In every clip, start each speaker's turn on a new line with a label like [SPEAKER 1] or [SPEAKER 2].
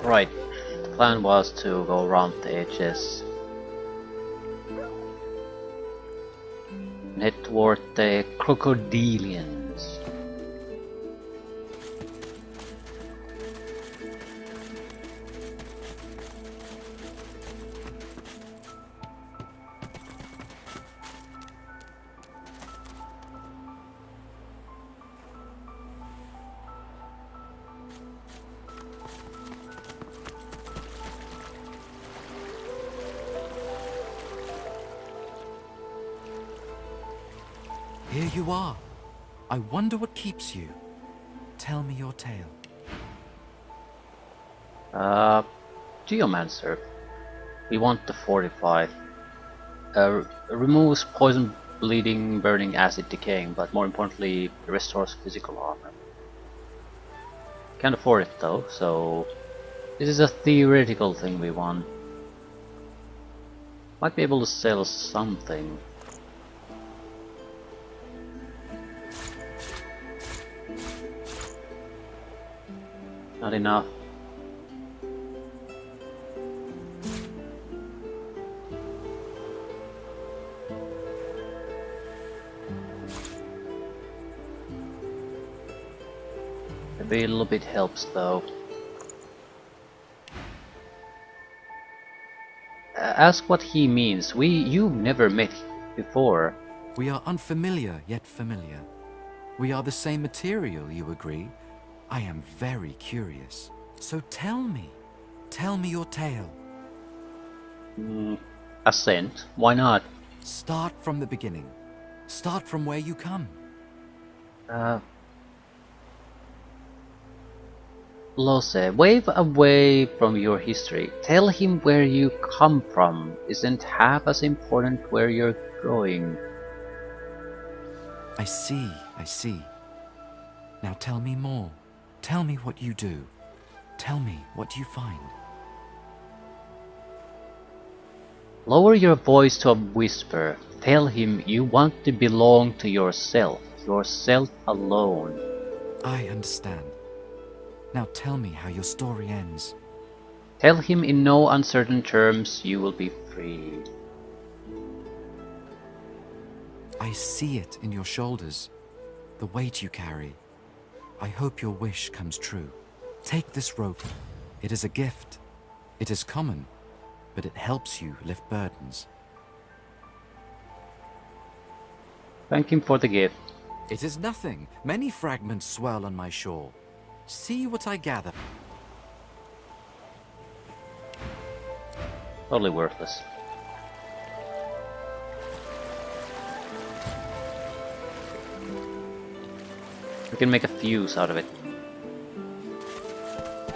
[SPEAKER 1] Right, the plan was to go around the edges and head toward the crocodilians.
[SPEAKER 2] Here you are. I wonder what keeps you. Tell me your tale.
[SPEAKER 1] Geomancer. We want the 45. Removes poison, bleeding, burning, acid, decaying, but more importantly, restores physical armor. Can't afford it though, so this is a theoretical thing we want. Might be able to sell something. Not enough. Maybe a little bit helps though. Ask what he means. You've never met before.
[SPEAKER 2] We are unfamiliar yet familiar. We are the same material, you agree? I am very curious. So tell me your tale.
[SPEAKER 1] Ascent? Why not?
[SPEAKER 2] Start from the beginning. Start from where you come.
[SPEAKER 1] Lose, wave away from your history. Tell him where you come from. Isn't half as important where you're going.
[SPEAKER 2] I see. Now tell me more. Tell me what you do. Tell me what you find.
[SPEAKER 1] Lower your voice to a whisper. Tell him you want to belong to yourself alone.
[SPEAKER 2] I understand. Now tell me how your story ends.
[SPEAKER 1] Tell him in no uncertain terms you will be free.
[SPEAKER 2] I see it in your shoulders, the weight you carry. I hope your wish comes true. Take this rope. It is a gift. It is common, but it helps you lift burdens.
[SPEAKER 1] Thank him for the gift.
[SPEAKER 2] It is nothing. Many fragments swirl on my shore. See what I gather.
[SPEAKER 1] Totally worthless. We can make a fuse out of it.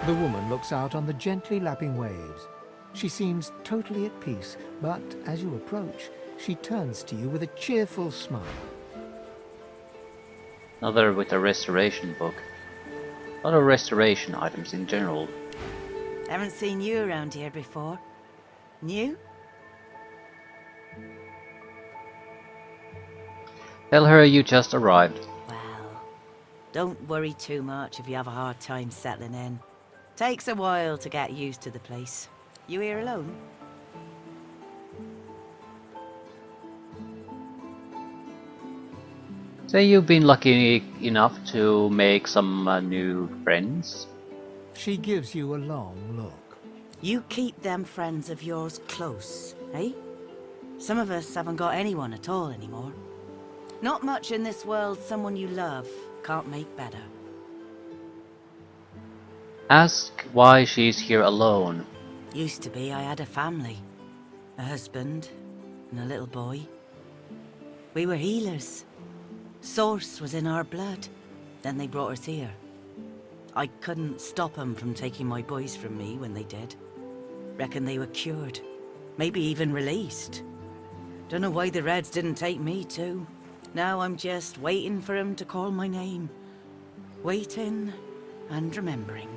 [SPEAKER 3] The woman looks out on the gently lapping waves. She seems totally at peace, but as you approach, she turns to you with a cheerful smile.
[SPEAKER 1] Another with a restoration book. A lot of restoration items in general.
[SPEAKER 4] Haven't seen you around here before. New?
[SPEAKER 1] Tell her you just arrived.
[SPEAKER 4] Well, don't worry too much if you have a hard time settling in. Takes a while to get used to the place. You here alone?
[SPEAKER 1] Say you've been lucky enough to make some new friends.
[SPEAKER 3] She gives you a long look.
[SPEAKER 4] You keep them friends of yours close, eh? Some of us haven't got anyone at all anymore. Not much in this world someone you love can't make better.
[SPEAKER 1] Ask why she's here alone.
[SPEAKER 4] Used to be I had a family. A husband and a little boy. We were healers. Source was in our blood. Then they brought us here. I couldn't stop them from taking my boys from me when they did. Reckon they were cured. Maybe even released. Don't know why the Reds didn't take me too. Now I'm just waiting for him to call my name. Waiting and remembering.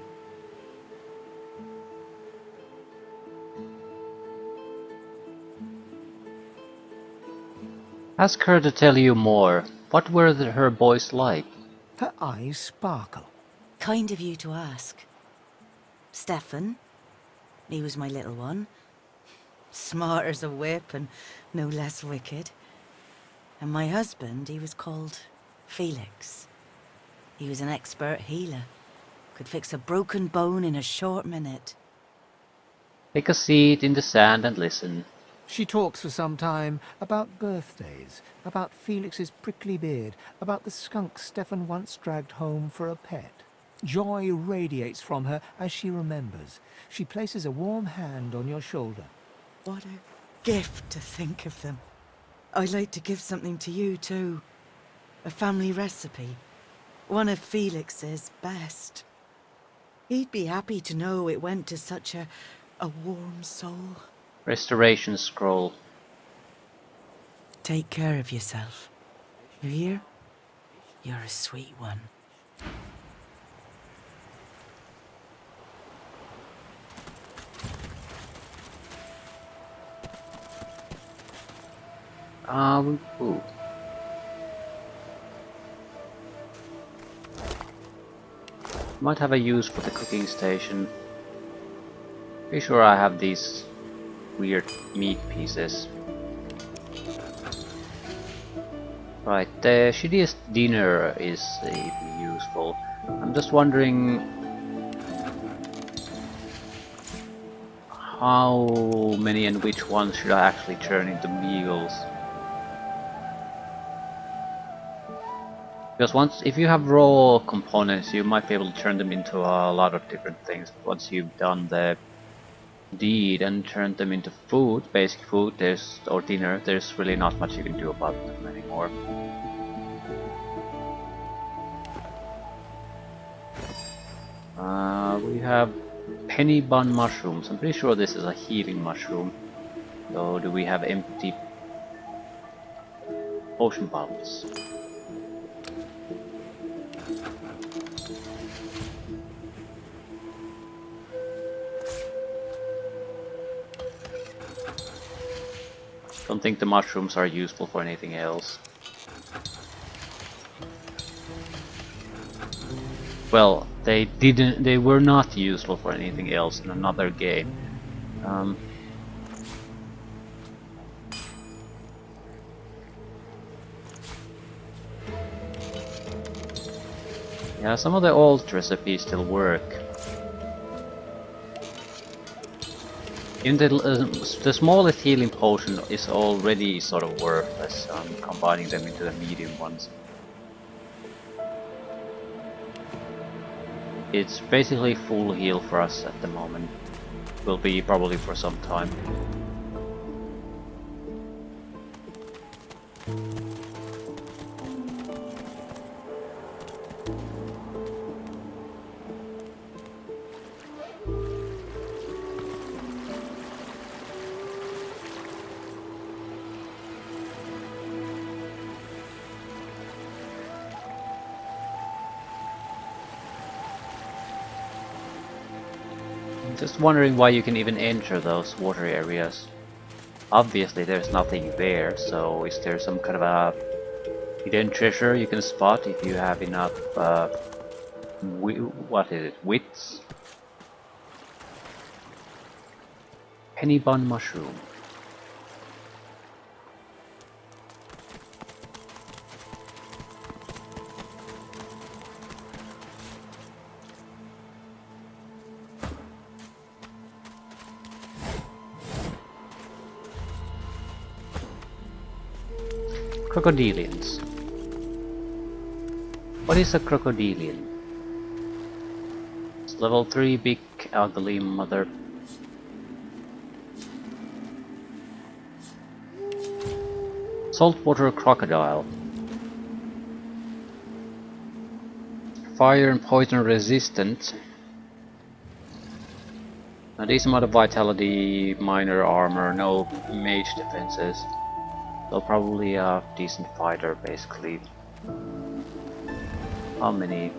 [SPEAKER 1] Ask her to tell you more. What were her boys like?
[SPEAKER 3] Her eyes sparkle.
[SPEAKER 4] Kind of you to ask. Stefan, He was my little one. Smart as a whip and no less wicked. And my husband, he was called Felix. He was an expert healer. Could fix a broken bone in a short minute.
[SPEAKER 1] Take a seat in the sand and listen.
[SPEAKER 3] She talks for some time about birthdays, about Felix's prickly beard, about the skunk Stefan once dragged home for a pet. Joy radiates from her as she remembers. She places a warm hand on your shoulder.
[SPEAKER 4] What a gift to think of them. I'd like to give something to you too. A family recipe. One of Felix's best. He'd be happy to know it went to such a warm soul.
[SPEAKER 1] Restoration scroll.
[SPEAKER 4] Take care of yourself. You hear? You're a sweet one.
[SPEAKER 1] Ooh. Might have a use for the cooking station. Pretty sure I have these weird meat pieces. Right, the shittiest dinner is useful. I'm just wondering how many and which ones should I actually turn into meals. Because if you have raw components, you might be able to turn them into a lot of different things. Once you've done the deed and turned them into food, basic food, or dinner, there's really not much you can do about them anymore. We have penny bun mushrooms. I'm pretty sure this is a healing mushroom. So do we have empty potion bottles? Don't think the mushrooms are useful for anything else. Well, they were not useful for anything else in another game. Yeah, some of the old recipes still work. Even the smallest healing potion is already sort of worthless, combining them into the medium ones. It's basically full heal for us at the moment. Will be probably for some time. Just wondering why you can even enter those water areas. Obviously there's nothing there, so is there some kind of a hidden treasure you can spot if you have enough, what is it, wits? Penny bun mushroom. Crocodilians. What is a crocodilian? It's level 3 big ugly mother. Saltwater crocodile. Fire and poison resistant. A decent amount of vitality, minor armor, no mage defenses. So probably a decent fighter, basically. How many?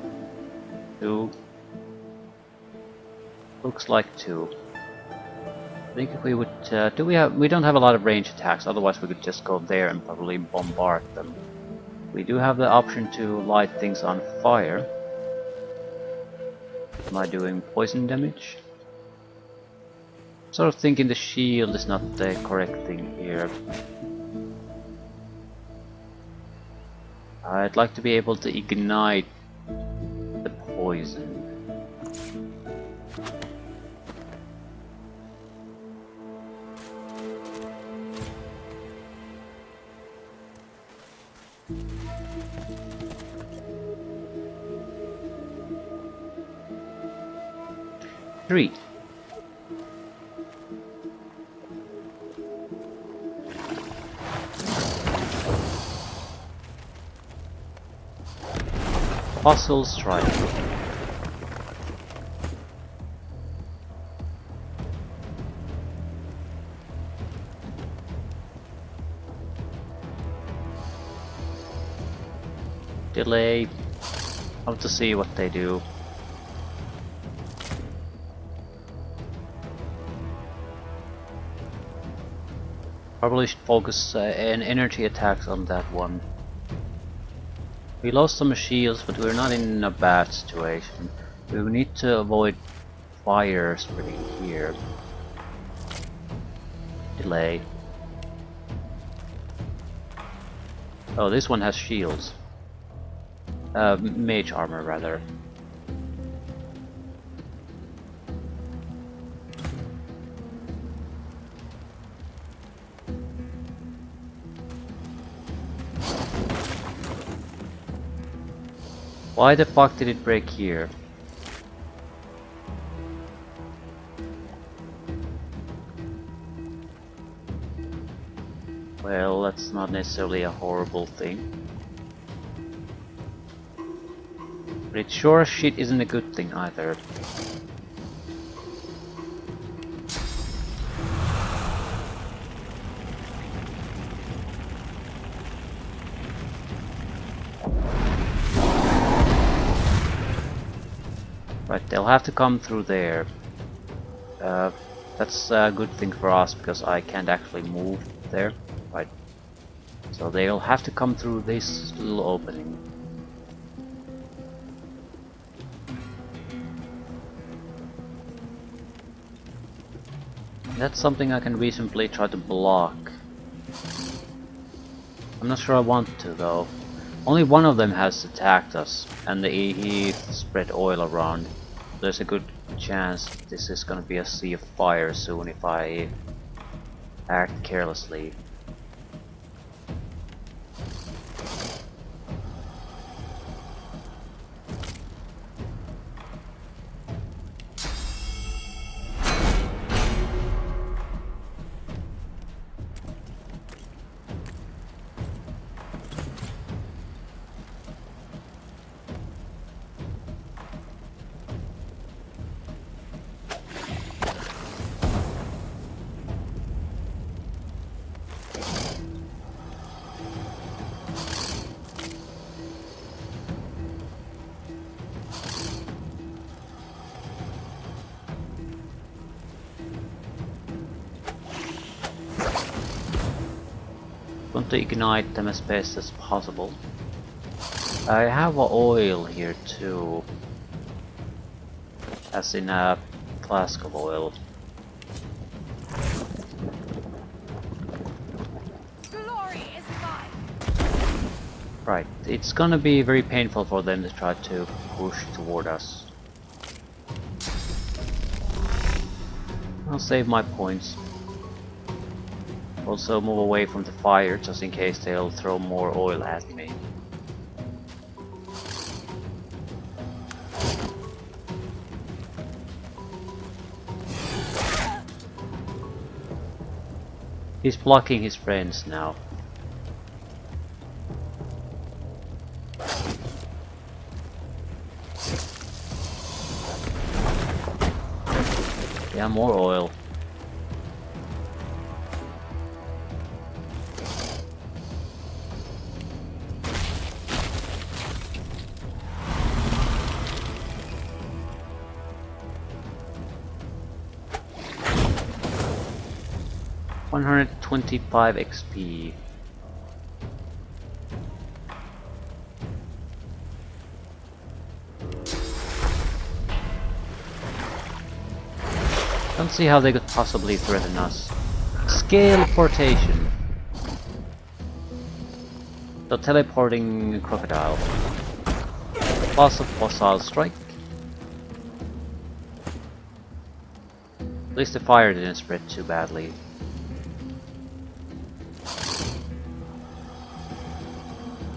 [SPEAKER 1] 2? Looks like 2. I think if we would, we don't have a lot of range attacks, otherwise we could just go there and probably bombard them. We do have the option to light things on fire. Am I doing poison damage? Sort of thinking the shield is not the correct thing here. I'd like to be able to ignite the poison. Three. Fossil strike. Delay. I'll have to see what they do. Probably should focus an energy attacks on that one. We lost some shields, but we're not in a bad situation. We need to avoid fire spreading here. Delay. Oh, this one has shields. Mage armor rather. Why the fuck did it break here? Well, that's not necessarily a horrible thing. But it sure as shit isn't a good thing either. Right, they'll have to come through there. That's a good thing for us because I can't actually move there. Right. So they'll have to come through this little opening. That's something I can reasonably try to block. I'm not sure I want to though. Only one of them has attacked us, and he spread oil around. There's a good chance this is gonna be a sea of fire soon if I act carelessly. Want to ignite them as best as possible. I have oil here too, as in a flask of oil.
[SPEAKER 5] Glory is mine.
[SPEAKER 1] Right, it's gonna be very painful for them to try to push toward us. I'll save my points. Also move away from the fire just in case they'll throw more oil at me. He's blocking his friends now. Yeah, more oil. $125 XP. Don't see how they could possibly threaten us. Scaleportation. So teleporting crocodile. Plus a fossil strike. At least the fire didn't spread too badly.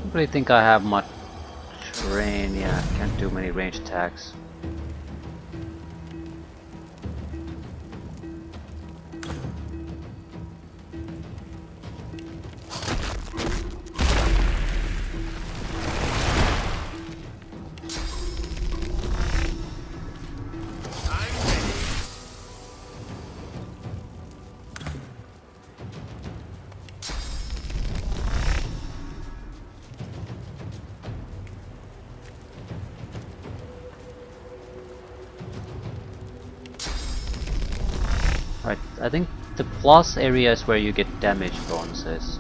[SPEAKER 1] Don't really think I have much range. Yeah, can't do many range attacks. Right, I think the plus area is where you get damage bonuses.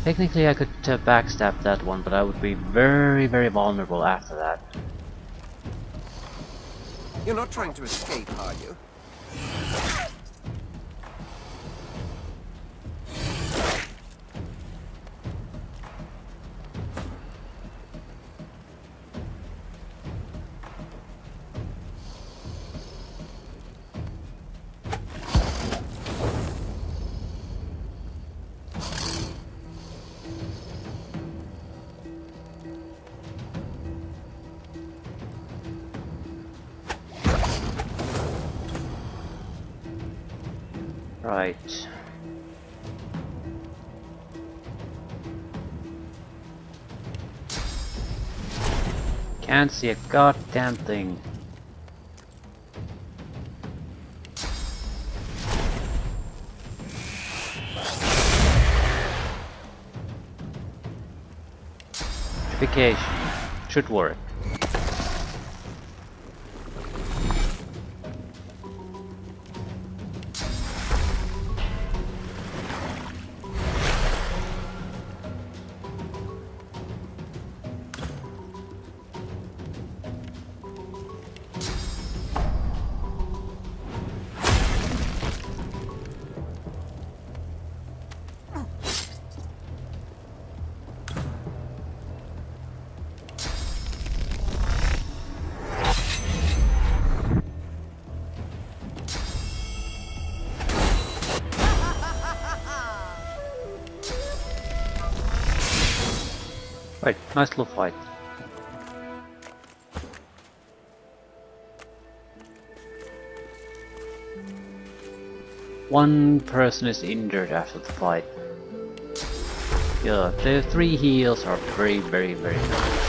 [SPEAKER 1] Technically I could backstab that one, but I would be very, very vulnerable after that.
[SPEAKER 6] You're not trying to escape, are you?
[SPEAKER 1] Right. Can't see a goddamn thing. Purification should work. Right, nice little fight. One person is injured after the fight. Yeah, the 3 heals are very, very, very nice.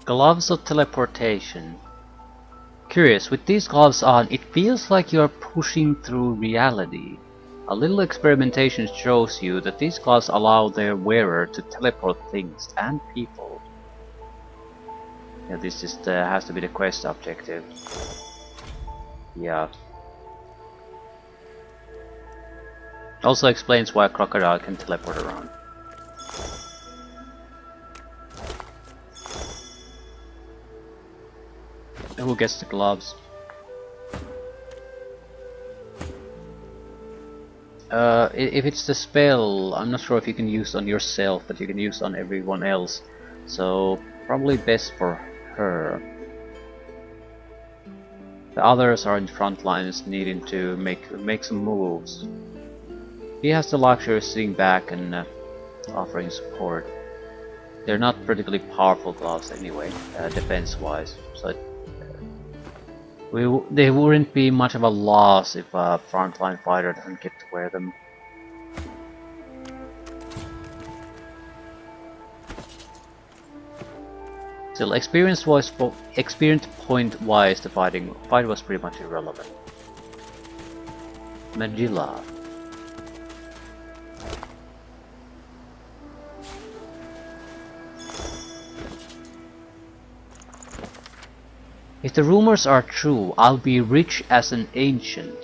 [SPEAKER 1] Gloves of teleportation. Curious, with these gloves on, it feels like you are pushing through reality. A little experimentation shows you that these gloves allow their wearer to teleport things and people. Yeah, this just has to be the quest objective. Yeah. Also explains why a crocodile can teleport around. Who gets the gloves? If it's the spell, I'm not sure if you can use on yourself, but you can use on everyone else. So probably best for her. The others are in front lines needing to make some moves. He has the luxury of sitting back and offering support. They're not particularly powerful gloves anyway, defense-wise. So They wouldn't be much of a loss if a frontline fighter doesn't get to wear them. Still, experience point wise, the fight was pretty much irrelevant. Magilla. If the rumors are true, I'll be rich as an ancient.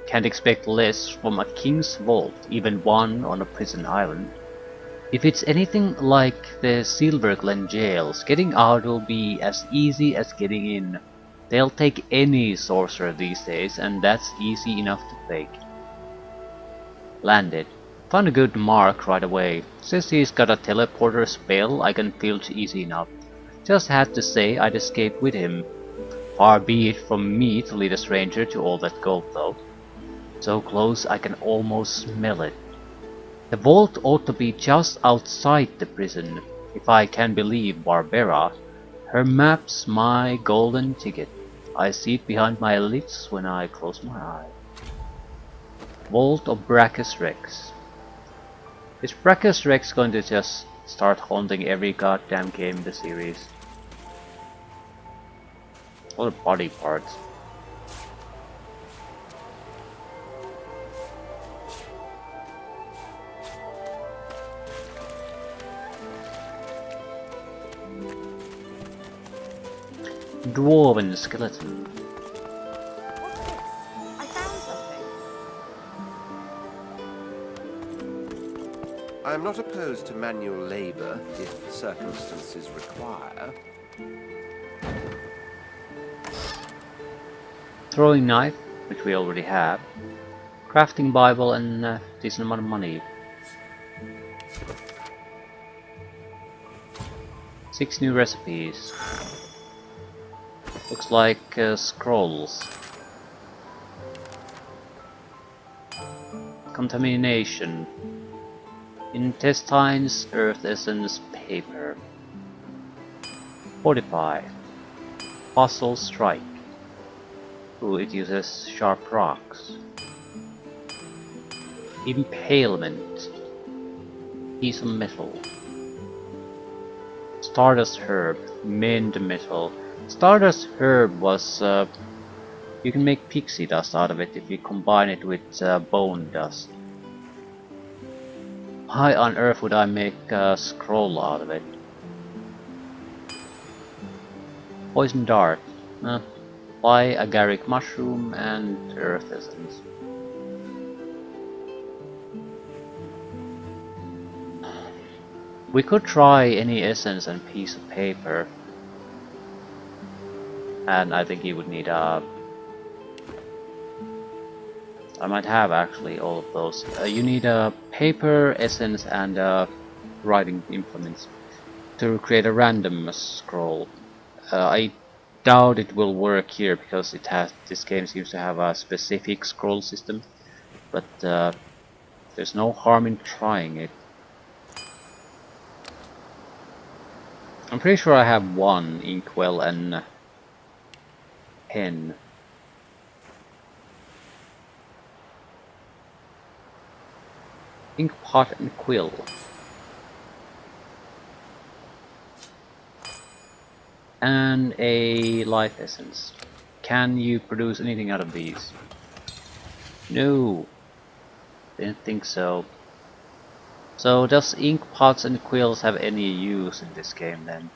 [SPEAKER 1] Can't expect less from a king's vault, even one on a prison island. If it's anything like the Silver Glen jails, getting out will be as easy as getting in. They'll take any sorcerer these days, and that's easy enough to fake. Landed. Found a good mark right away. Says he's got a teleporter spell I can filch easy enough. Just had to say I'd escape with him. Far be it from me to lead a stranger to all that gold though. So close I can almost smell it. The vault ought to be just outside the prison, if I can believe Barbera. Her map's my golden ticket. I see it behind my lids when I close my eye. Vault of Brachus Rex. Is Brachus Rex going to just start haunting every goddamn game in the series? All the body parts. Dwarven skeleton.
[SPEAKER 5] What's this? I found something.
[SPEAKER 6] I am not opposed to manual labor if circumstances require.
[SPEAKER 1] Throwing knife, which we already have. Crafting Bible and a decent amount of money. 6 new recipes. Looks like scrolls. Contamination. Intestines, earth essence, paper. Fortify. Fossil strike. Ooh, it uses sharp rocks. Impalement. Piece of metal. Stardust herb. Mend metal. Stardust herb was you can make pixie dust out of it if you combine it with bone dust. Why on earth would I make a scroll out of it? Poison dart. Buy agaric mushroom and earth essence. We could try any essence and piece of paper. And I think you would need a... I might have actually all of those. You need a paper, essence, and writing implements to create a random scroll. I doubt it will work here because this game seems to have a specific scroll system, but there's no harm in trying it. I'm pretty sure I have one inkwell and pen. Ink pot and quill. And a life essence. Can you produce anything out of these? No. Didn't think so. So does ink pots and quills have any use in this game then?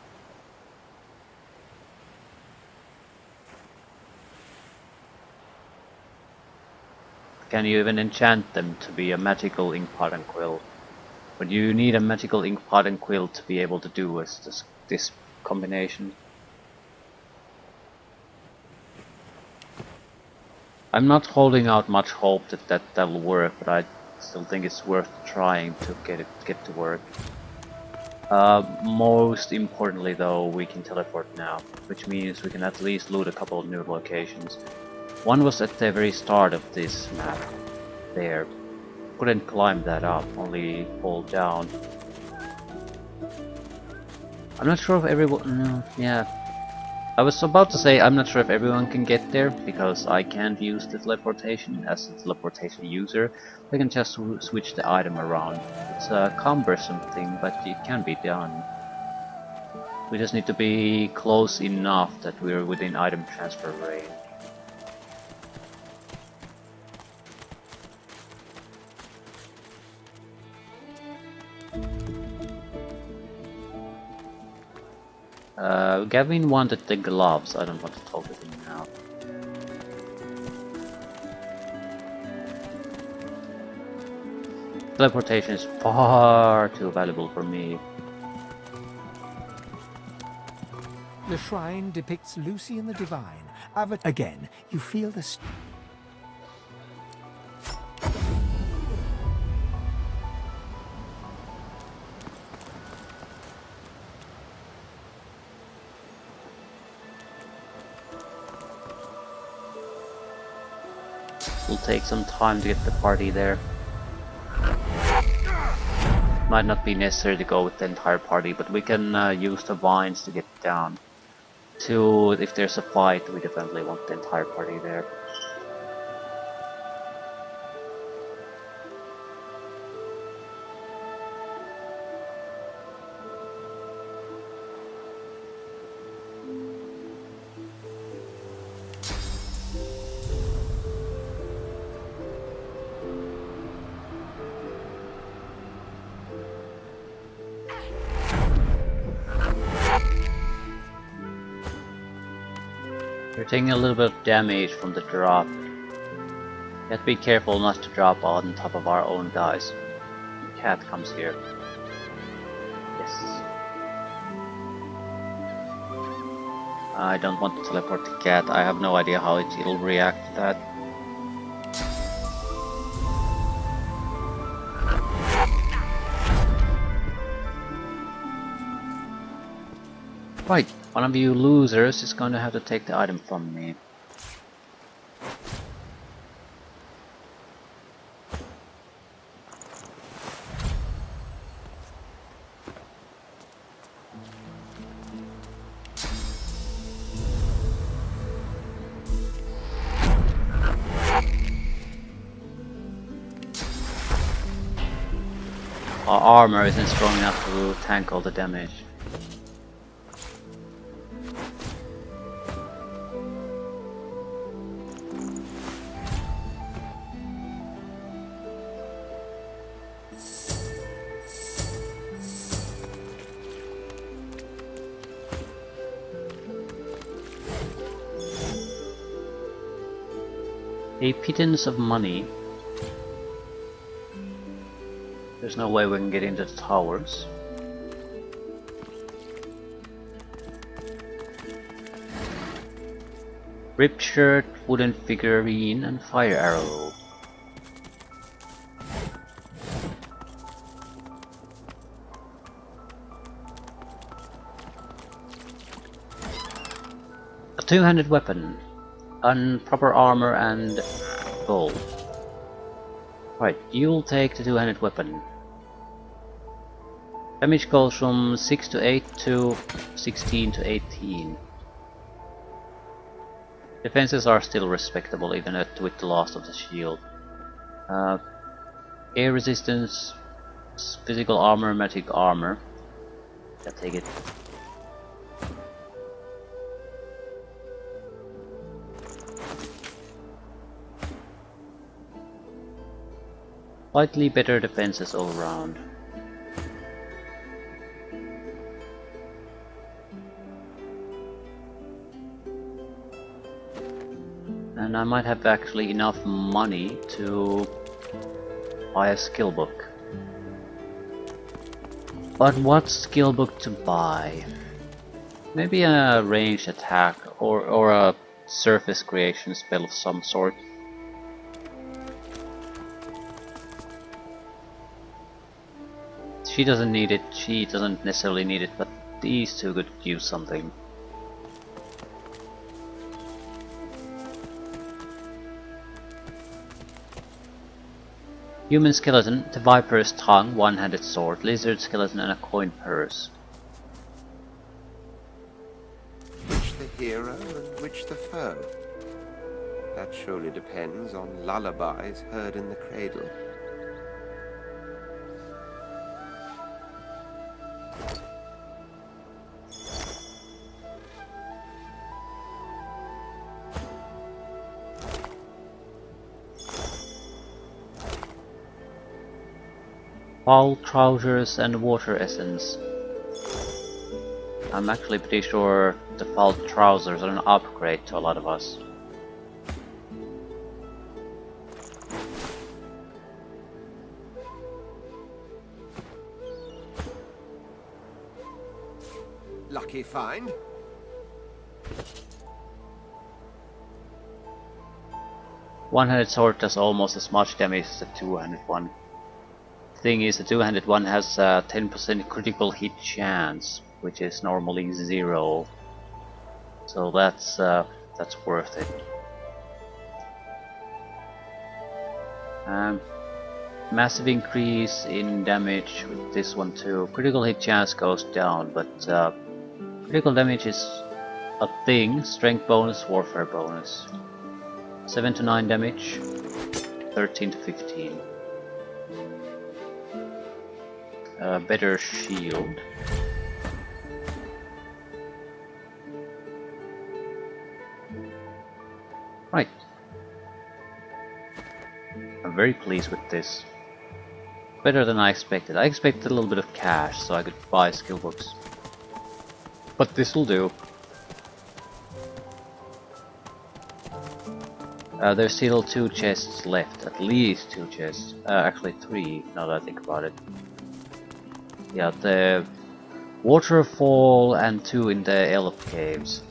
[SPEAKER 1] Can you even enchant them to be a magical ink pot and quill? But you need a magical ink pot and quill to be able to do this combination. I'm not holding out much hope that'll work, but I still think it's worth trying to get to work. Most importantly though, we can teleport now, which means we can at least loot a couple of new locations. One was at the very start of this map. There. Couldn't climb that up, only fall down. I'm not sure if everyone... yeah. I was about to say I'm not sure if everyone can get there, because I can't use the teleportation as a teleportation user. I can just switch the item around. It's a cumbersome thing, but it can be done. We just need to be close enough that we're within item transfer range. Gavin wanted the gloves. I don't want to talk with him now. Teleportation is far too valuable for me.
[SPEAKER 3] The shrine depicts Lucy and the Divine. Again, you feel the...
[SPEAKER 1] Will take some time to get the party there. Might not be necessary to go with the entire party, but we can use the vines to get down. If there's a fight, we definitely want the entire party there. You're taking a little bit of damage from the drop. You have to be careful not to drop on top of our own guys. The cat comes here. Yes. I don't want to teleport the cat. I have no idea how it'll react to that. Right, one of you losers is going to have to take the item from me. Our armor isn't strong enough to tank all the damage. A pittance of money. There's no way we can get into the towers. Ripped shirt, wooden figurine, and fire arrow. A two-handed weapon. Proper armor and gold. Right, you'll take the two-handed weapon. Damage goes from 6 to 8 to 16 to 18. Defenses are still respectable even with the loss of the shield. Air resistance, physical armor, magic armor. I'll take it. Slightly better defenses all around. And I might have actually enough money to buy a skill book. But what skill book to buy? Maybe a ranged attack or a surface creation spell of some sort. She doesn't need it, she doesn't necessarily need it, but these two could use something. Human skeleton, the viper's tongue, one-handed sword, lizard skeleton and a coin purse.
[SPEAKER 6] Reach the hero and which the foe? That surely depends on lullabies heard in the cradle.
[SPEAKER 1] Foul trousers and water essence. I'm actually pretty sure the foul trousers are an upgrade to a lot of us.
[SPEAKER 6] Lucky find.
[SPEAKER 1] One-handed sword does almost as much damage as the two-handed one. Thing is, the two-handed one has a 10% critical hit chance, which is normally 0. So that's worth it. Massive increase in damage with this one too. Critical hit chance goes down, but critical damage is a thing. Strength bonus, warfare bonus. 7 to 9 damage, 13 to 15. Better shield. Right. I'm very pleased with this. Better than I expected. I expected a little bit of cash so I could buy skill books. But this will do. There's still 2 chests left. At least 2 chests. Actually 3, now that I think about it. Yeah, the waterfall and 2 in the elf caves.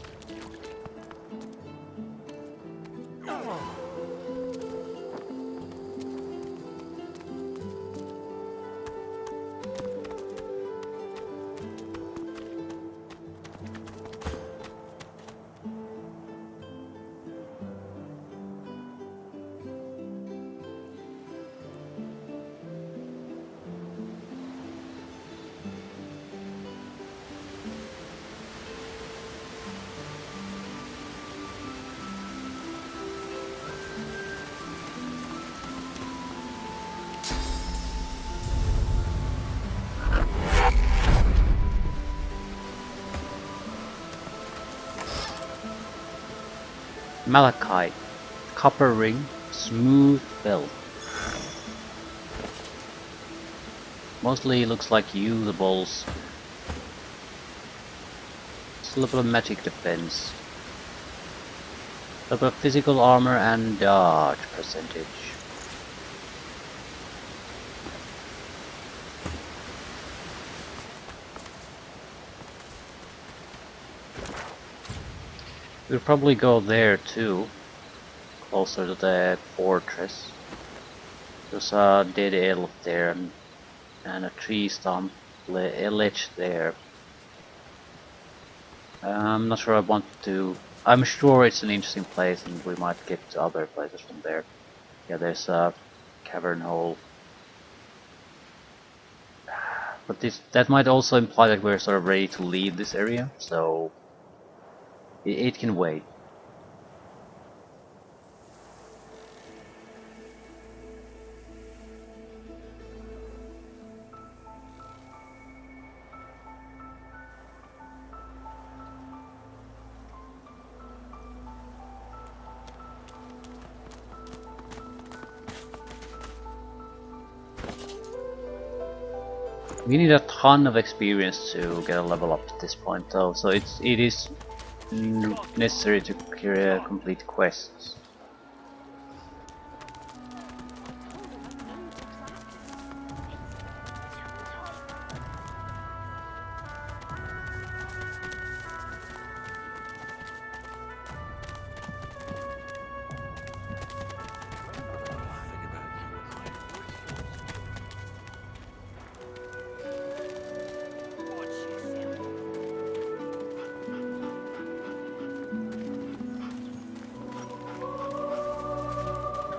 [SPEAKER 1] Malachite, copper ring, smooth belt. Mostly looks like usables. It's a little bit of magic defense. A little bit of physical armor and dodge percentage. We'll probably go there too, closer to the fortress. There's a dead elf there and a tree stump ledge there. I'm not sure I want to. I'm sure it's an interesting place and we might get to other places from there. Yeah, there's a cavern hole. But that might also imply that we're sort of ready to leave this area, so it can wait. We need a ton of experience to get a level up at this point though, so it is necessary to complete quests.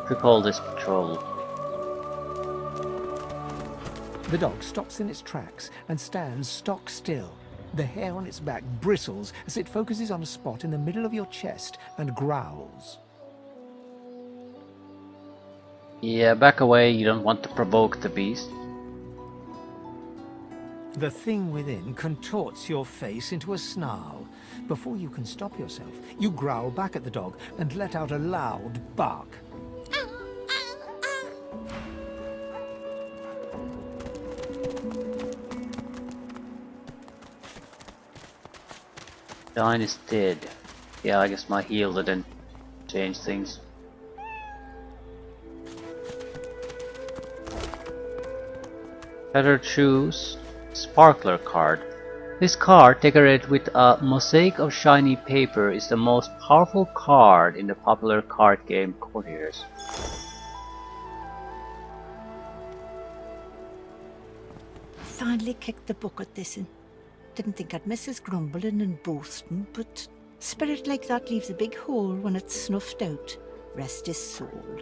[SPEAKER 1] Recall this patrol.
[SPEAKER 3] The dog stops in its tracks and stands stock still. The hair on its back bristles as it focuses on a spot in the middle of your chest and growls.
[SPEAKER 1] Yeah, back away, you don't want to provoke the beast.
[SPEAKER 3] The thing within contorts your face into a snarl. Before you can stop yourself, you growl back at the dog and let out a loud bark.
[SPEAKER 1] Dine is dead. Yeah, I guess my heal didn't change things. Better choose Sparkler card. This card, decorated with a mosaic of shiny paper, is the most powerful card in the popular card game Courtiers.
[SPEAKER 7] Finally kicked the bucket this in. Didn't think I'd miss his grumbling and boasting, but spirit like that leaves a big hole when it's snuffed out. Rest his soul.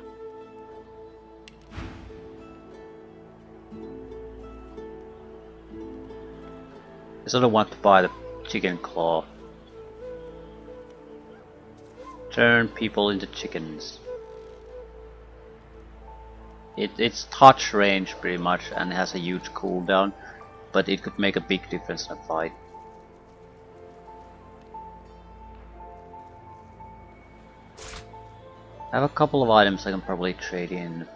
[SPEAKER 1] I sort of want to buy the chicken claw. Turn people into chickens. It's touch range pretty much and has a huge cooldown, but it could make a big difference in a fight. I have a couple of items I can probably trade in.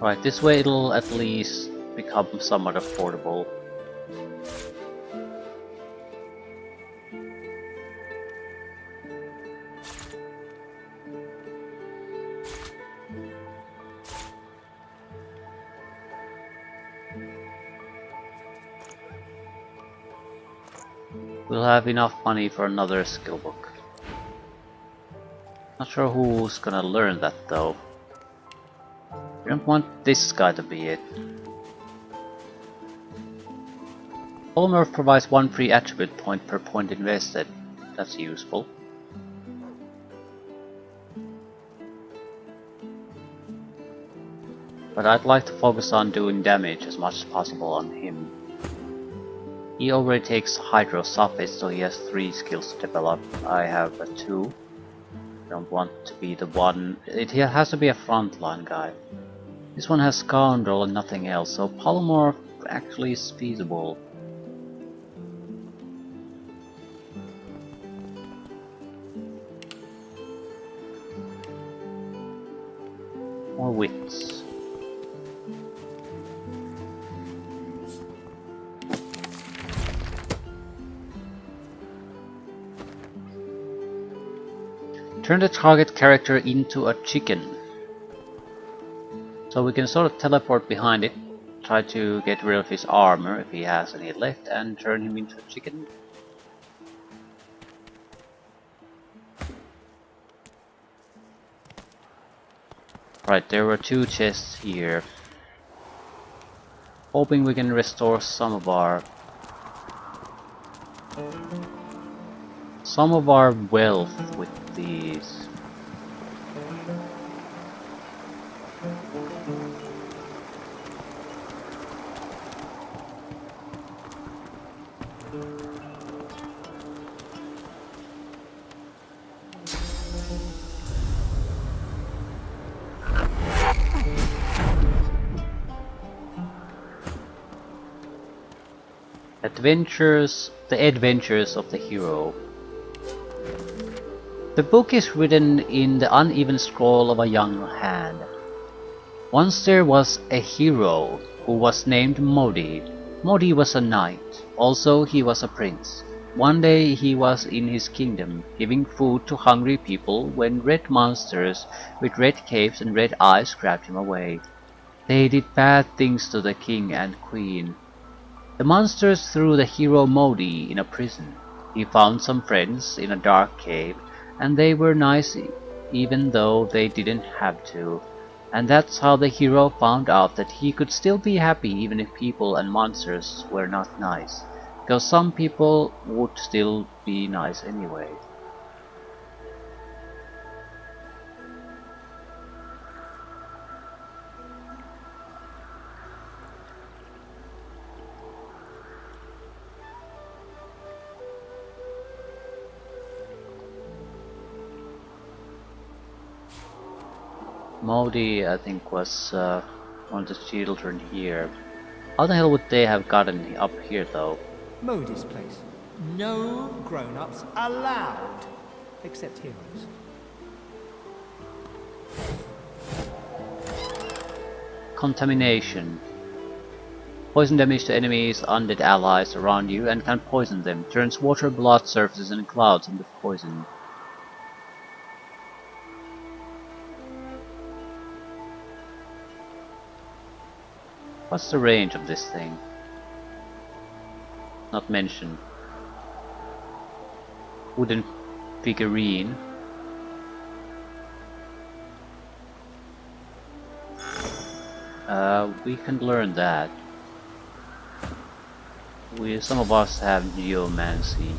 [SPEAKER 1] Right, this way it'll at least become somewhat affordable. We'll have enough money for another skill book. Not sure who's gonna learn that though. We don't want this guy to be it. Polymorph provides 1 free attribute point per point invested. That's useful. But I'd like to focus on doing damage as much as possible on him. He already takes Hydrosulfate, so he has 3 skills to develop. I have a 2. Don't want to be the one. It has to be a frontline guy. This one has Scoundrel and nothing else, so Polymorph actually is feasible. More wits. Turn the target character into a chicken. So we can sort of teleport behind it, try to get rid of his armor if he has any left, and turn him into a chicken. Right, there were 2 chests here. Hoping we can restore some of our wealth with these. The Adventures of the Hero. The book is written in the uneven scroll of a young hand. Once there was a hero who was named Modi. Modi was a knight. Also, he was a prince. One day he was in his kingdom, giving food to hungry people when red monsters with red capes and red eyes grabbed him away. They did bad things to the king and queen. The monsters threw the hero Modi in a prison. He found some friends in a dark cave, and they were nice even though they didn't have to. And that's how the hero found out that he could still be happy even if people and monsters were not nice. Because some people would still be nice anyway. Modi, I think, was one of the children here. How the hell would they have gotten up here, though?
[SPEAKER 3] Modi's place. No grown-ups allowed. Except heroes.
[SPEAKER 1] Contamination. Poison damage to enemies, undead allies around you, and can poison them. Turns water, blood, surfaces, and clouds into poison. What's the range of this thing? Not mentioned. Wooden figurine. We can learn that. Some of us have geomancy.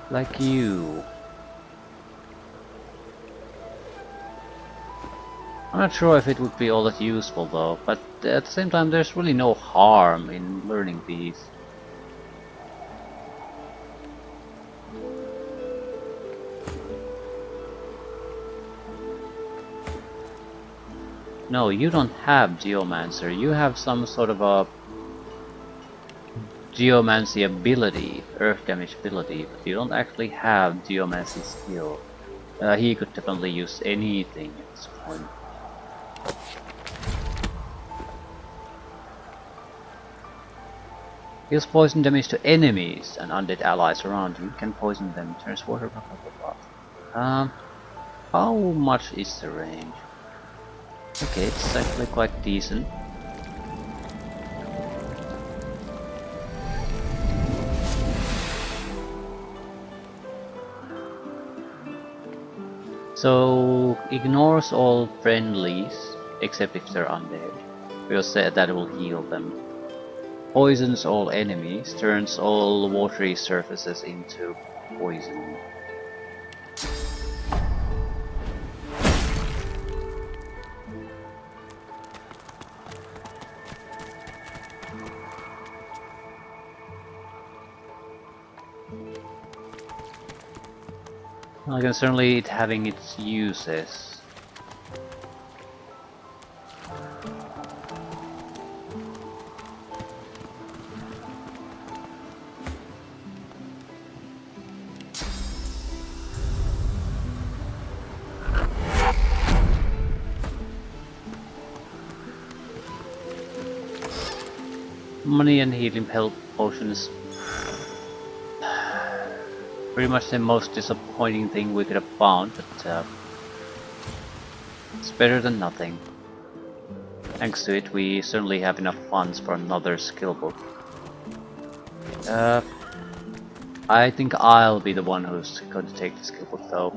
[SPEAKER 1] Like you. I'm not sure if it would be all that useful though, but at the same time there's really no harm in learning these. No, you don't have Geomancer, you have some sort of a Geomancy ability, earth damage ability, but you don't actually have Geomancy skill. He could definitely use anything at this point. Deals poison damage to enemies and undead allies around you. Can poison them, turns water, blah blah blah. How much is the range? Okay, it's actually quite decent. So ignores all friendlies except if they're undead, because that will heal them. Poisons all enemies, turns all watery surfaces into poison. I can certainly it having its uses. Money and healing health potions. Pretty much the most disappointing thing we could have found, but it's better than nothing. Thanks to it, we certainly have enough funds for another skill book. I think I'll be the one who's going to take the skill book though.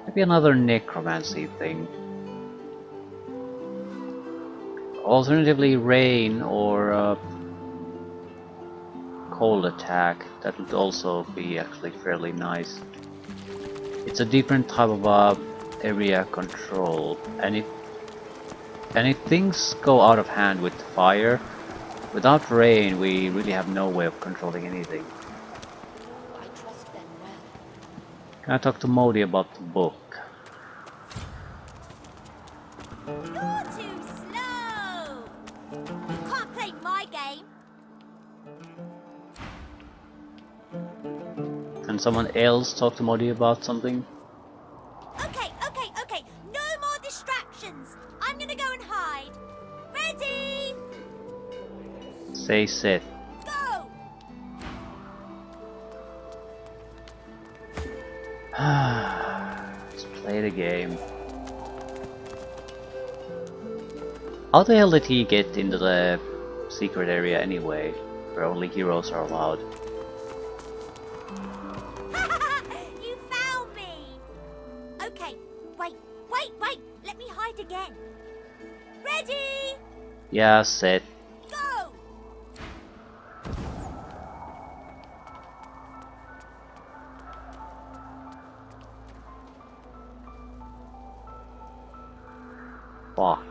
[SPEAKER 1] Maybe another necromancy thing. Alternatively, rain or cold attack. That would also be actually fairly nice. It's a different type of area control, and if things go out of hand with fire, without rain we really have no way of controlling anything.
[SPEAKER 5] I trust them well.
[SPEAKER 1] Can I talk to Modi about the book?
[SPEAKER 5] You're too slow! You can't play my game!
[SPEAKER 1] Can someone else talk to Modi about something?
[SPEAKER 5] Okay. No more distractions! I'm gonna go and hide. Ready?
[SPEAKER 1] Say set.
[SPEAKER 5] Go!
[SPEAKER 1] Let's play the game. How the hell did he get into the secret area anyway? where only heroes are allowed.
[SPEAKER 5] You found me! Okay, wait. Let me hide again. Ready?
[SPEAKER 1] Yeah, set.
[SPEAKER 5] Go!
[SPEAKER 1] Fuck.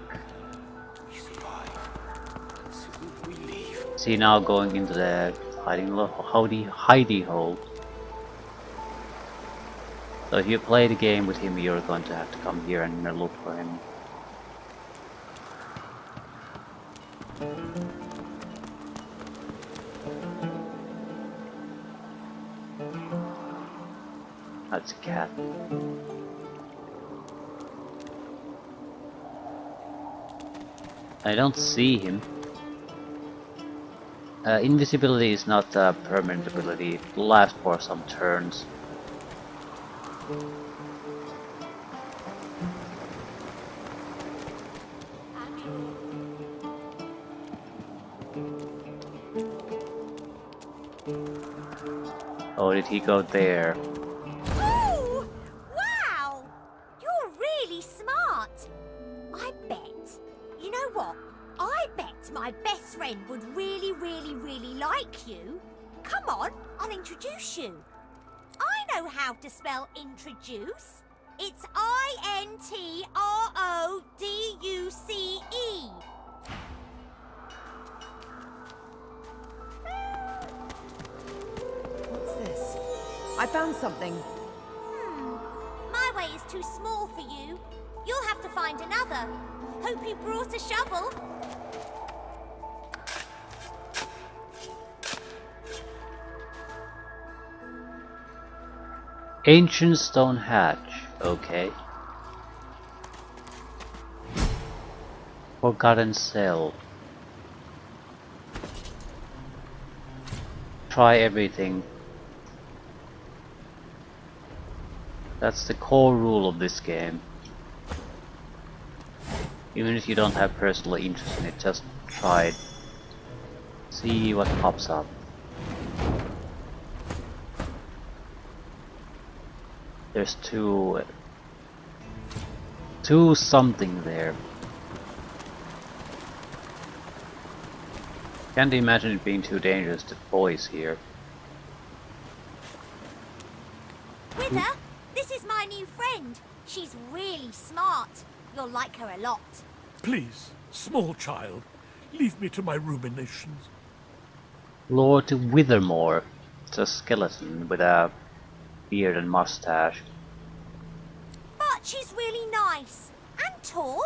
[SPEAKER 1] See, now going into the hidey hole. So if you play the game with him, you're going to have to come here and look for him. That's a cat. I don't see him. Invisibility is not a permanent ability, it lasts for some turns. Oh, did he go there?
[SPEAKER 5] Ooh! Wow! You're really smart. I bet. You know what? I bet my best friend would really like you. Come on, I'll introduce you. I know how to spell introduce. It's I-N-T-R-O-D-U-C-E.
[SPEAKER 8] What's this? I found something.
[SPEAKER 5] My way is too small for you. You'll have to find another. Hope you brought a shovel.
[SPEAKER 1] Ancient stone hatch, okay. Forgotten cell. Try everything. That's the core rule of this game. Even if you don't have personal interest in it, just try it. See what pops up. There's two something there. Can't imagine it being too dangerous to boys here.
[SPEAKER 5] Wither, this is my new friend. She's really smart. You'll like her a lot.
[SPEAKER 9] Please, small child, leave me to my ruminations.
[SPEAKER 1] Lord Withermore. It's a skeleton with a beard and mustache.
[SPEAKER 5] But she's really nice and tall.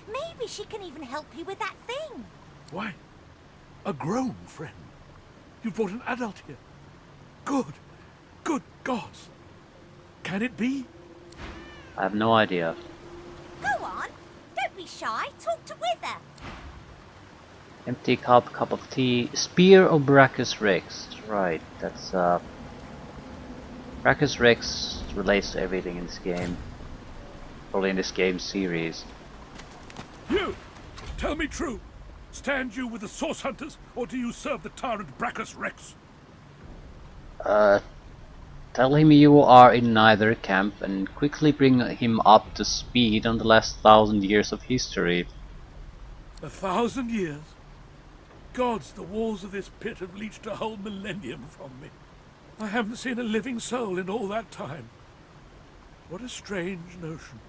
[SPEAKER 5] Maybe she can even help you with that thing.
[SPEAKER 9] Why? A grown friend? You brought an adult here? Good gods. Can it be?
[SPEAKER 1] I have no idea.
[SPEAKER 5] Go on. Don't be shy. Talk to Wither.
[SPEAKER 1] Empty cup of tea. Spear of Brachus Rex. Right, that's Brachus Rex relates to everything in this game. Probably in this game series.
[SPEAKER 9] You! Tell me true. Stand you with the Source Hunters, or do you serve the tyrant Brachus Rex?
[SPEAKER 1] Tell him you are in neither camp and quickly bring him up to speed on the last 1,000 years of history.
[SPEAKER 9] 1,000 years? Gods, the walls of this pit have leached a whole millennium from me. I haven't seen a living soul in all that time. What a strange notion.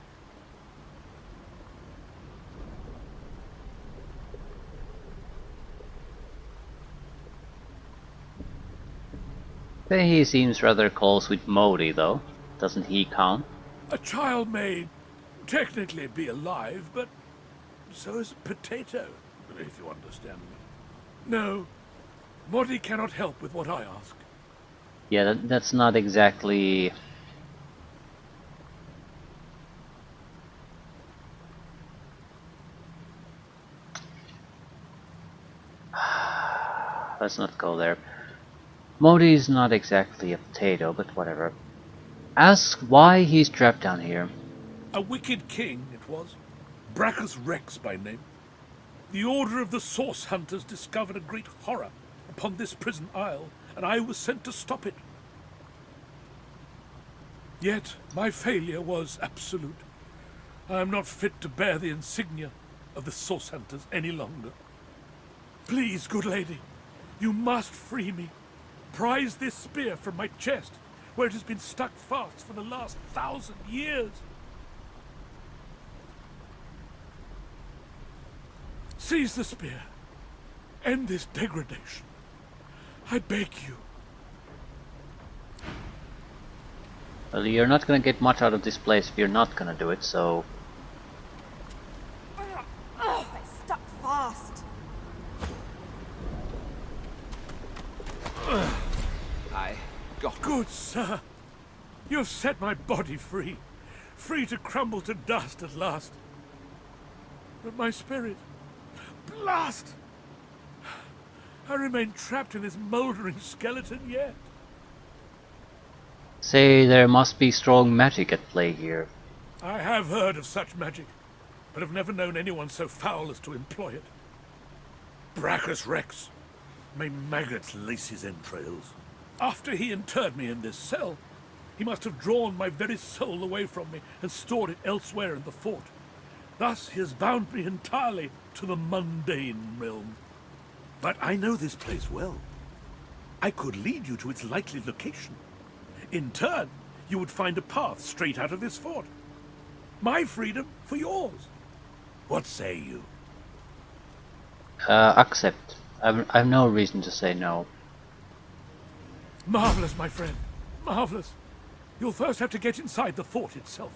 [SPEAKER 1] He seems rather close with Modi though. Doesn't he count?
[SPEAKER 9] A child may technically be alive, but so is a potato, if you understand me. No, Modi cannot help with what I ask.
[SPEAKER 1] Yeah, that's not exactly... Let's not go there. Modi is not exactly a potato, but whatever. Ask why he's trapped down here.
[SPEAKER 9] A wicked king, it was. Brachus Rex by name. The Order of the Source Hunters discovered a great horror. upon this prison isle, and I was sent to stop it. Yet my failure was absolute. I am not fit to bear the insignia of the source hunters any longer. Please, good lady, you must free me. Prise this spear from my chest, where it has been stuck fast for the last 1,000 years. Seize the spear. End this degradation. I beg you.
[SPEAKER 1] Well, you're not gonna get much out of this place if you're not gonna do it, so...
[SPEAKER 8] Oh, it's stuck fast.
[SPEAKER 6] I got
[SPEAKER 9] Good sir. You have set my body free. Free to crumble to dust at last. But my spirit... Blast! I remain trapped in this mouldering skeleton yet.
[SPEAKER 1] Say there must be strong magic at play here.
[SPEAKER 9] I have heard of such magic, but have never known anyone so foul as to employ it. Brachus Rex, may maggots lace his entrails. After he interred me in this cell, he must have drawn my very soul away from me and stored it elsewhere in the fort. Thus he has bound me entirely to the mundane realm. But I know this place well. I could lead you to its likely location. In turn, you would find a path straight out of this fort. My freedom for yours. What say you?
[SPEAKER 1] Accept. I've no reason to say no.
[SPEAKER 9] Marvelous, my friend. Marvelous. You'll first have to get inside the fort itself.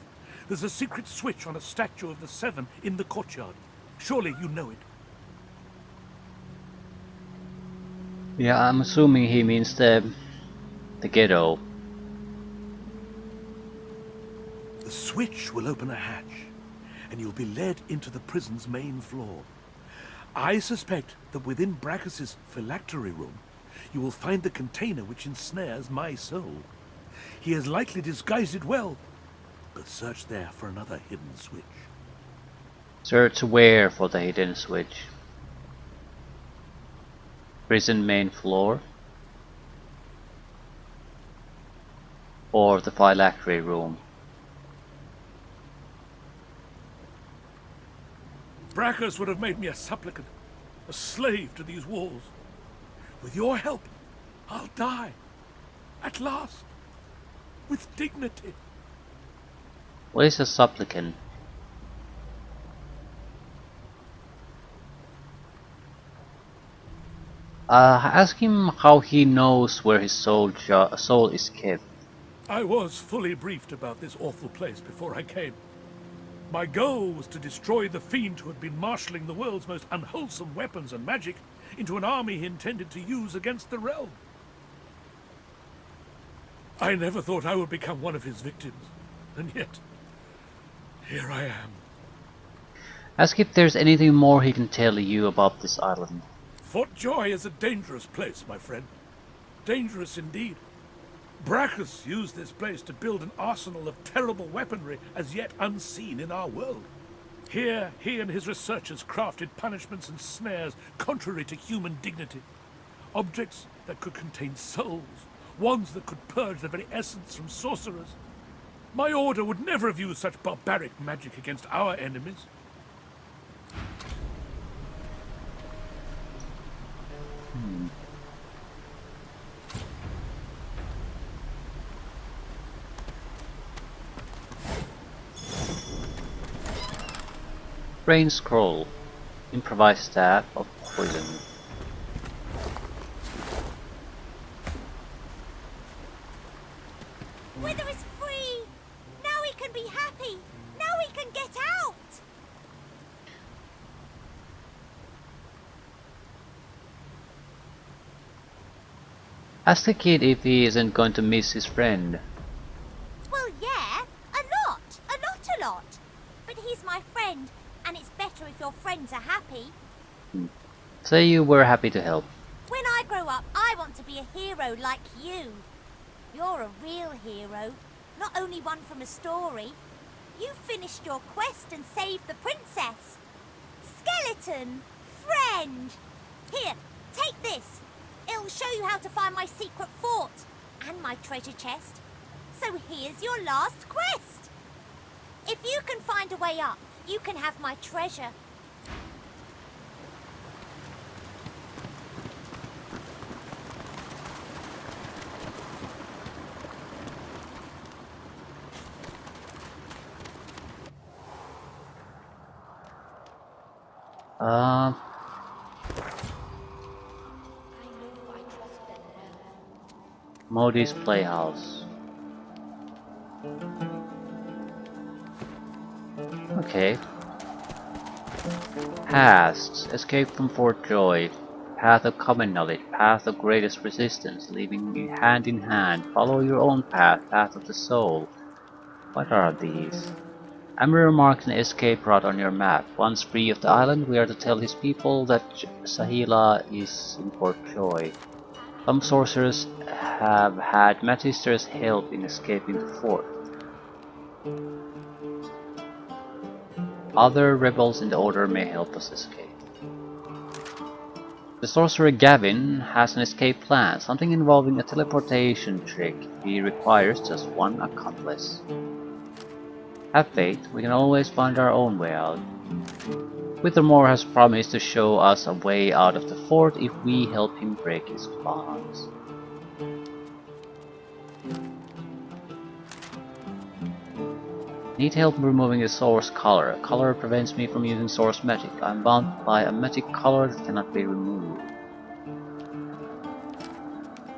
[SPEAKER 9] There's a secret switch on a statue of the Seven in the courtyard. Surely you know it.
[SPEAKER 1] Yeah, I'm assuming he means the ghetto.
[SPEAKER 9] The switch will open a hatch, and you'll be led into the prison's main floor. I suspect that within Brachus's phylactery room, you will find the container which ensnares my soul. He has likely disguised it well, but search there for another hidden switch.
[SPEAKER 1] Search where for the hidden switch? Prison main floor? Or the phylactery room?
[SPEAKER 9] Brachus would have made me a supplicant, a slave to these walls. With your help, I'll die. At last. With dignity.
[SPEAKER 1] What is a supplicant? Ask him how he knows where his soul is kept.
[SPEAKER 9] I was fully briefed about this awful place before I came. My goal was to destroy the fiend who had been marshalling the world's most unwholesome weapons and magic into an army he intended to use against the realm. I never thought I would become one of his victims, and yet, here I am.
[SPEAKER 1] Ask if there's anything more he can tell you about this island.
[SPEAKER 9] Fort Joy is a dangerous place, my friend. Dangerous indeed. Brachus used this place to build an arsenal of terrible weaponry as yet unseen in our world. Here, he and his researchers crafted punishments and snares contrary to human dignity. Objects that could contain souls, wands that could purge the very essence from sorcerers. My order would never have used such barbaric magic against our enemies.
[SPEAKER 1] Brain scroll. Improvised stab of poison.
[SPEAKER 5] Wither is free! Now he can be happy! Now he can get out!
[SPEAKER 1] Ask the kid if he isn't going to miss his friend.
[SPEAKER 5] Well, yeah, a lot. But he's my friend, and it's better if your friends are happy.
[SPEAKER 1] Say you were happy to help.
[SPEAKER 5] When I grow up, I want to be a hero like you. You're a real hero, not only one from a story. You finished your quest and saved the princess. Skeleton, friend. Here, take this. It'll show you how to find my secret fort and my treasure chest. So here's your last quest. If you can find a way up, you can have my treasure.
[SPEAKER 1] Modi's Playhouse. Okay. Past. Escape from Fort Joy. Path of common knowledge. Path of greatest resistance. Living hand in hand. Follow your own path. Path of the soul. What are these? Amber marks an escape route on your map. Once free of the island, we are to tell his people that Sahila is in Fort Joy. Some sorcerers have had Magister's help in escaping the fort. Other rebels in the Order may help us escape. The sorcerer Gavin has an escape plan, something involving a teleportation trick. He requires just one accomplice. Have faith, we can always find our own way out. Withermore has promised to show us a way out of the fort if we help him break his bonds. Need help removing the source color. Color prevents me from using source magic. I'm bound by a magic color that cannot be removed.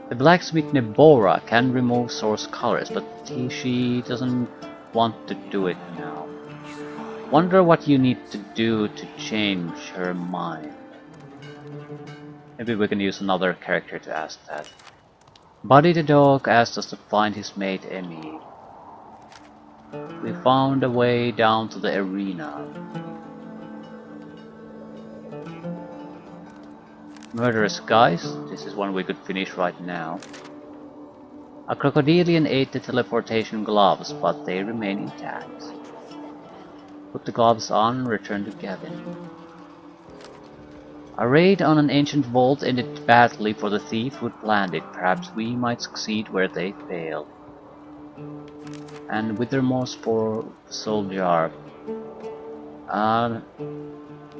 [SPEAKER 1] The blacksmith Nebora can remove source colors, but she doesn't want to do it now. Wonder what you need to do to change her mind. Maybe we can use another character to ask that. Buddy the dog asked us to find his mate Emmy. We found a way down to the arena. Murderous guys, this is one we could finish right now. A crocodilian ate the teleportation gloves, but they remain intact. Put the gloves on, return to Gavin. A raid on an ancient vault ended badly for the thief who'd planned it. Perhaps we might succeed where they failed. And Withermore's for Soul Jar.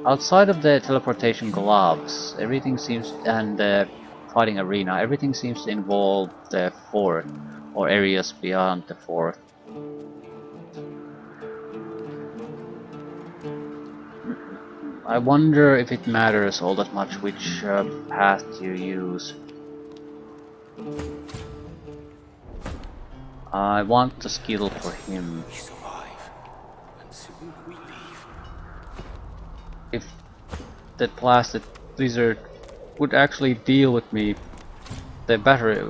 [SPEAKER 1] Outside of the teleportation gloves, everything seems, and the fighting arena, everything seems to involve the fort, or areas beyond the fort. I wonder if it matters all that much which path you use. I want the skill for him.
[SPEAKER 6] We survive, and soon we leave.
[SPEAKER 1] If that blasted lizard would actually deal with me, the battery...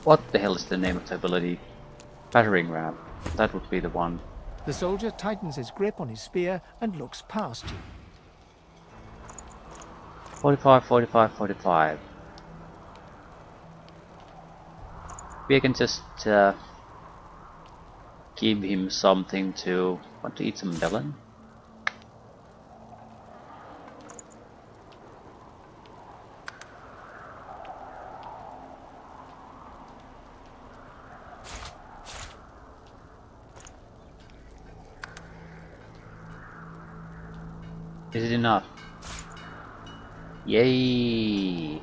[SPEAKER 1] What the hell is the name of the ability? Battering ram. That would be the one.
[SPEAKER 3] The soldier tightens his grip on his spear and looks past you.
[SPEAKER 1] 45, 45, 45. We can just give him something to... Want to eat some melon? Is it enough? Yay!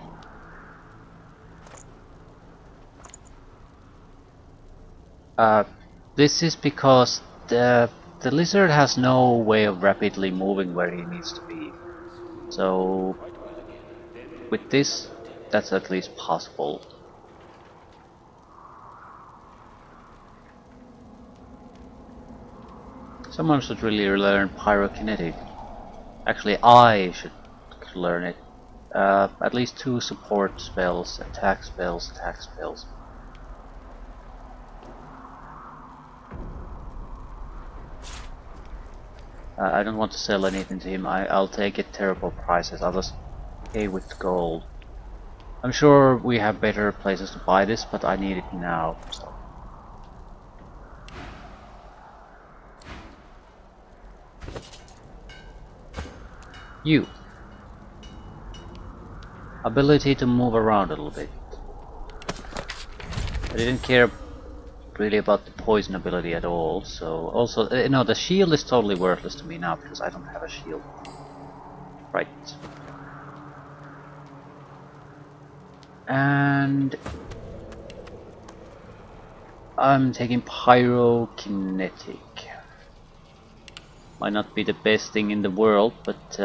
[SPEAKER 1] This is because the lizard has no way of rapidly moving where he needs to be. So with this, that's at least possible. Someone should really learn pyrokinetic. Actually, I should learn it. At least 2 support spells, attack spells, attack spells. I don't want to sell anything to him. I'll take it terrible prices. I'll just pay with gold. I'm sure we have better places to buy this, but I need it now. So. You. ability to move around a little bit. I didn't care really about the poison ability at all, so also, no, the shield is totally worthless to me now because I don't have a shield. Right. And I'm taking pyrokinetic. Might not be the best thing in the world, but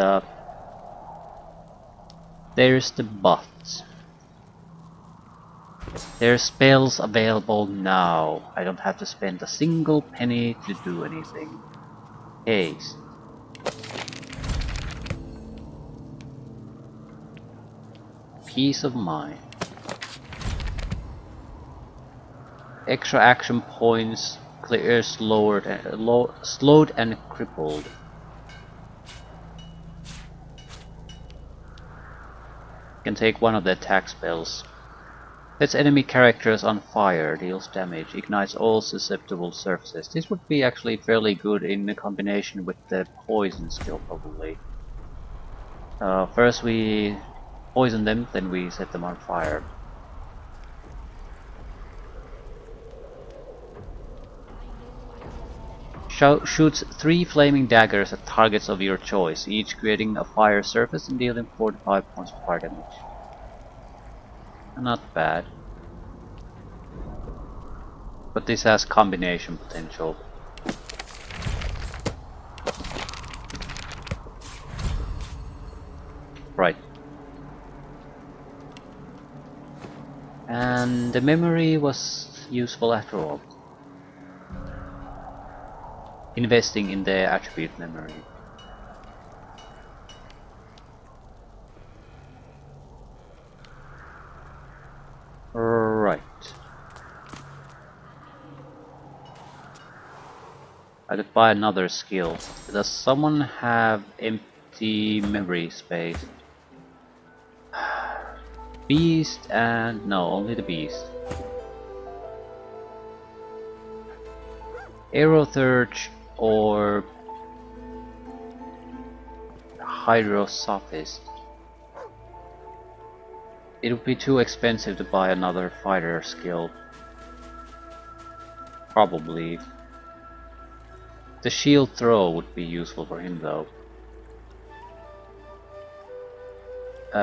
[SPEAKER 1] there's the but. There's spells available now. I don't have to spend a single penny to do anything. Haste. Peace of mind. Extra action points. Clear slowed and crippled. Can take one of the attack spells. Sets enemy characters on fire, deals damage, ignites all susceptible surfaces. This would be actually fairly good in combination with the poison skill, probably. First we poison them, then we set them on fire. Shoots 3 flaming daggers at targets of your choice, each creating a fire surface and dealing 45 points of fire damage. Not bad. But this has combination potential. Right. And the memory was useful after all. Investing in the attribute memory. Right. I could buy another skill. Does someone have empty memory space? Beast and... no, only the beast. Aerothurge or Hydrosophist. It would be too expensive to buy another fighter skill. Probably. The shield throw would be useful for him though.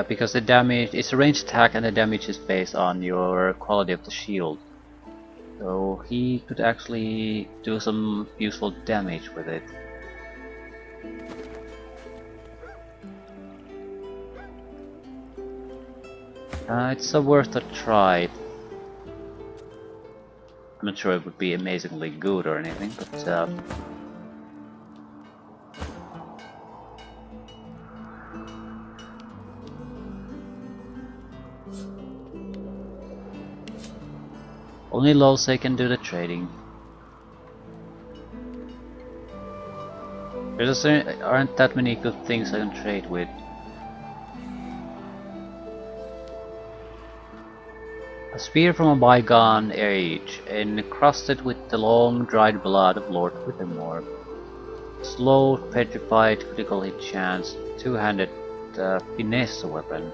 [SPEAKER 1] Because the damage, it's a ranged attack and the damage is based on your quality of the shield. So he could actually do some useful damage with it. It's worth a try. I'm not sure it would be amazingly good or anything, but only Losei can do the trading. There just aren't that many good things I can trade with. A spear from a bygone age, encrusted with the long dried blood of Lord Whittemore. Slow, petrified, critical hit chance, two-handed finesse weapon.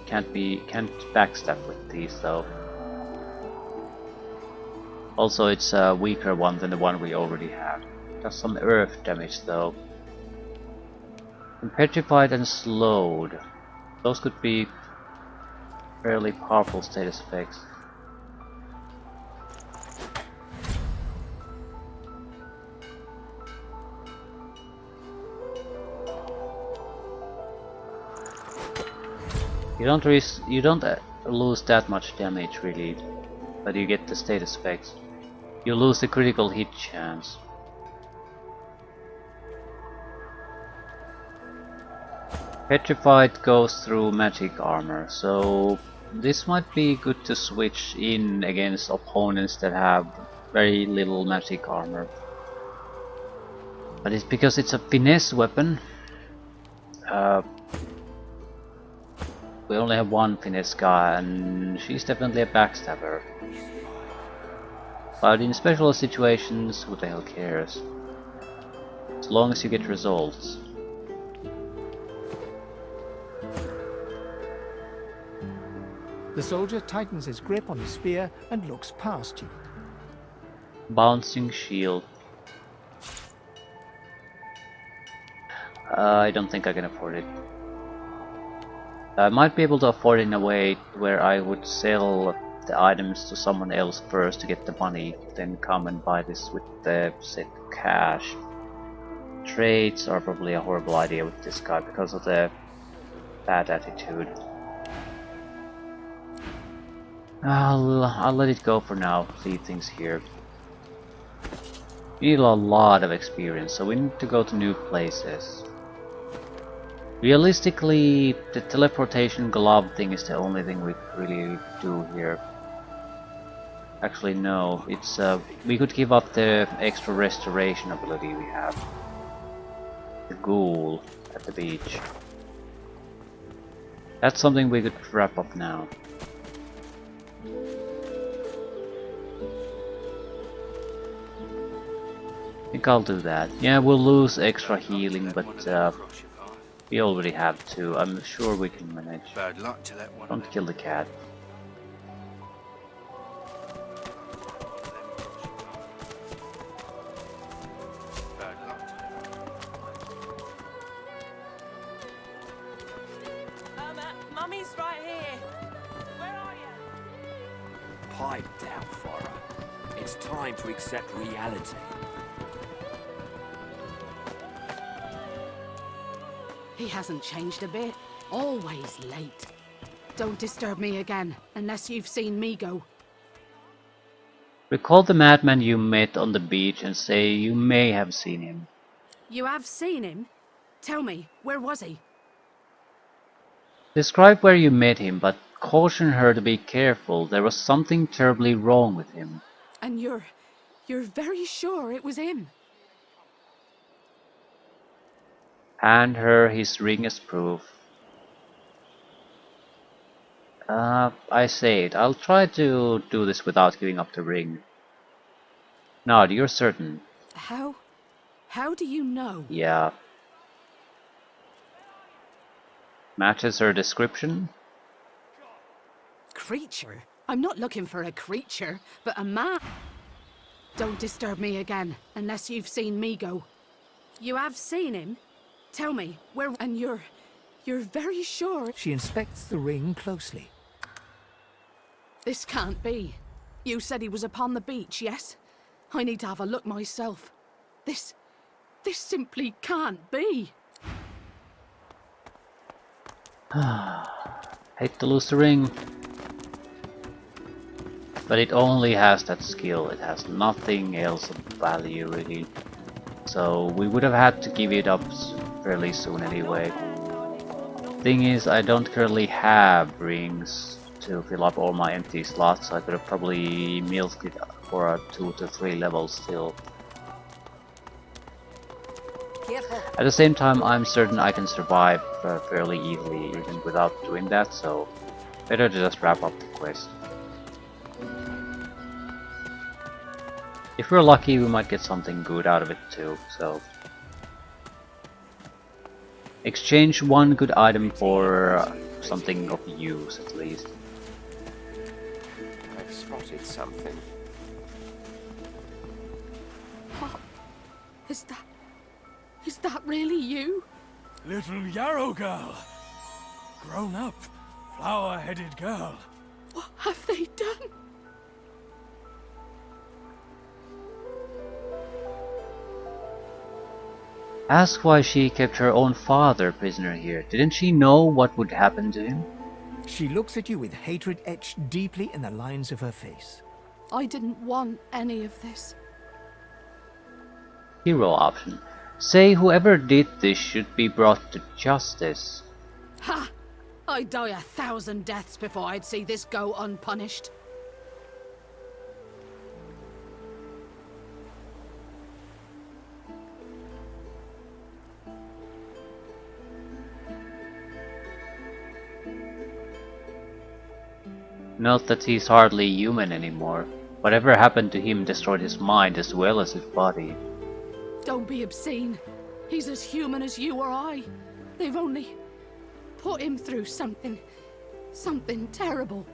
[SPEAKER 1] Can't backstab with these though. Also, it's a weaker one than the one we already have. Does some earth damage though. And petrified and slowed. Those could be fairly powerful status effects. You don't lose that much damage really, but you get the status effects. You lose the critical hit chance. Petrified goes through magic armor, so this might be good to switch in against opponents that have very little magic armor. But it's because it's a finesse weapon. We only have one finesse guy, and she's definitely a backstabber. But in special situations, who the hell cares? As long as you get results.
[SPEAKER 3] The soldier tightens his grip on his spear and looks past you.
[SPEAKER 1] Bouncing shield. I don't think I can afford it. I might be able to afford it in a way where I would sell the items to someone else first to get the money, then come and buy this with the set cash. Trades are probably a horrible idea with this guy because of the bad attitude. I'll let it go for now, leave things here. We need a lot of experience, so we need to go to new places. Realistically, the teleportation glove thing is the only thing we could really do here. Actually, no, it's we could give up the extra restoration ability we have. The ghoul at the beach. That's something we could wrap up now. I think I'll do that. Yeah, we'll lose extra healing, but we already have two. I'm sure we can manage.
[SPEAKER 10] Bad luck to that one.
[SPEAKER 1] Don't kill the cat.
[SPEAKER 8] Mummy's right here. Where are you?
[SPEAKER 11] Pipe down, Farah. It's time to accept reality.
[SPEAKER 12] He hasn't changed a bit. Always late. Don't disturb me again, unless you've seen me go.
[SPEAKER 1] Recall the madman you met on the beach and say you may have seen him.
[SPEAKER 12] You have seen him? Tell me, where was he?
[SPEAKER 1] Describe where you met him, but caution her to be careful. There was something terribly wrong with him.
[SPEAKER 12] And you're very sure it was him?
[SPEAKER 1] Hand her his ring as proof. I say it. I'll try to do this without giving up the ring. Nod, you're certain.
[SPEAKER 12] How do you know?
[SPEAKER 1] Yeah. Matches her description?
[SPEAKER 12] Creature? I'm not looking for a creature, but a man. Don't disturb me again, unless you've seen me go. You have seen him? Tell me, where... And you're very sure...
[SPEAKER 3] She inspects the ring closely.
[SPEAKER 12] This can't be. You said he was upon the beach, yes? I need to have a look myself. This simply can't be.
[SPEAKER 1] Hate to lose the ring. But it only has that skill. It has nothing else of value, really. So we would have had to give it up fairly soon anyway. Thing is, I don't currently have rings to fill up all my empty slots, so I could have probably milked it for a 2 to 3 levels still. At the same time, I'm certain I can survive fairly easily even without doing that, so better to just wrap up the quest. If we're lucky, we might get something good out of it too, so... Exchange one good item for something of use, at least.
[SPEAKER 6] I've spotted something.
[SPEAKER 12] What? Is that really you?
[SPEAKER 9] Little yarrow girl. Grown up, flower-headed girl.
[SPEAKER 12] What have they done?
[SPEAKER 1] Ask why she kept her own father prisoner here. Didn't she know what would happen to him?
[SPEAKER 3] She looks at you with hatred etched deeply in the lines of her face.
[SPEAKER 12] I didn't want any of this.
[SPEAKER 1] Hero option. Say whoever did this should be brought to justice.
[SPEAKER 12] Ha! I'd die 1,000 deaths before I'd see this go unpunished.
[SPEAKER 1] Note that he's hardly human anymore. Whatever happened to him destroyed his mind as well as his body.
[SPEAKER 12] Don't be obscene. He's as human as you or I. They've only put him through something terrible.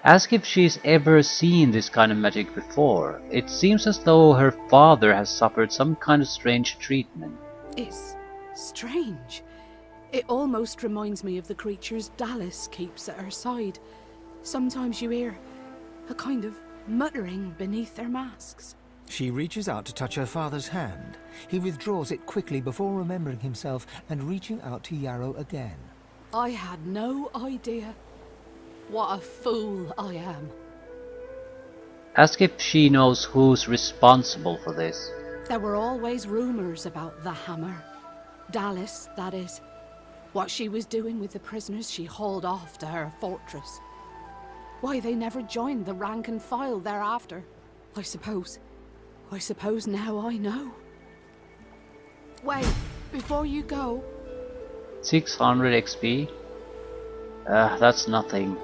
[SPEAKER 1] Ask if she's ever seen this kind of magic before. It seems as though her father has suffered some kind of strange treatment.
[SPEAKER 12] It's strange. It almost reminds me of the creatures Dallas keeps at her side. Sometimes you hear a kind of muttering beneath their masks.
[SPEAKER 3] She reaches out to touch her father's hand. He withdraws it quickly before remembering himself and reaching out to Yarrow again.
[SPEAKER 12] I had no idea. What a fool I am.
[SPEAKER 1] Ask if she knows who's responsible for this.
[SPEAKER 12] There were always rumors about the hammer. Dallas, that is. What she was doing with the prisoners she hauled off to her fortress. Why they never joined the rank and file thereafter. I suppose now I know. Wait, before you go...
[SPEAKER 1] 600 XP? That's nothing.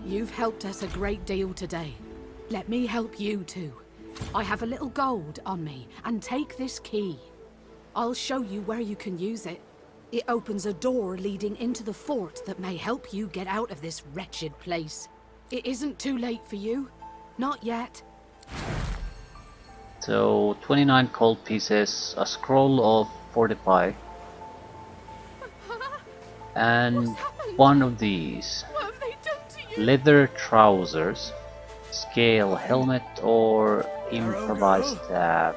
[SPEAKER 12] You've helped us a great deal today. Let me help you too. I have a little gold on me, and take this key. I'll show you where you can use it. It opens a door leading into the fort that may help you get out of this wretched place. It isn't too late for you. Not yet.
[SPEAKER 1] So 29 gold pieces, a scroll of 45, and one of these.
[SPEAKER 12] What have they done to you?
[SPEAKER 1] Leather trousers, scale helmet, or improvised staff.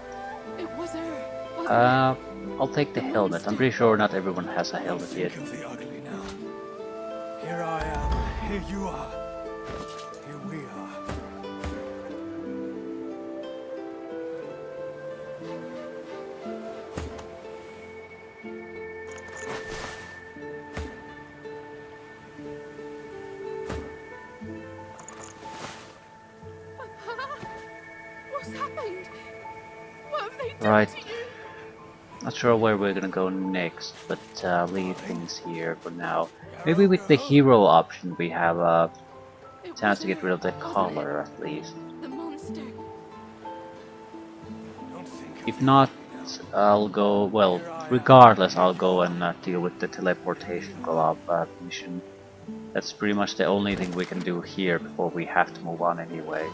[SPEAKER 12] It was her. Wasn't it?
[SPEAKER 1] I'll take the helmet. I'm pretty sure not everyone has a helmet yet.
[SPEAKER 9] Think of the ugly now. Here I am. Here you are. Here we are.
[SPEAKER 12] What's happened? What have they done
[SPEAKER 1] Right.
[SPEAKER 12] to you?
[SPEAKER 1] Not sure where we're gonna go next, but leave things here for now. Maybe with the hero option we have a chance to get rid of the collar at least.
[SPEAKER 12] The monster.
[SPEAKER 1] If not, I'll go, well, regardless, I'll go and deal with the teleportation collab mission. That's pretty much the only thing we can do here before we have to move on anyway.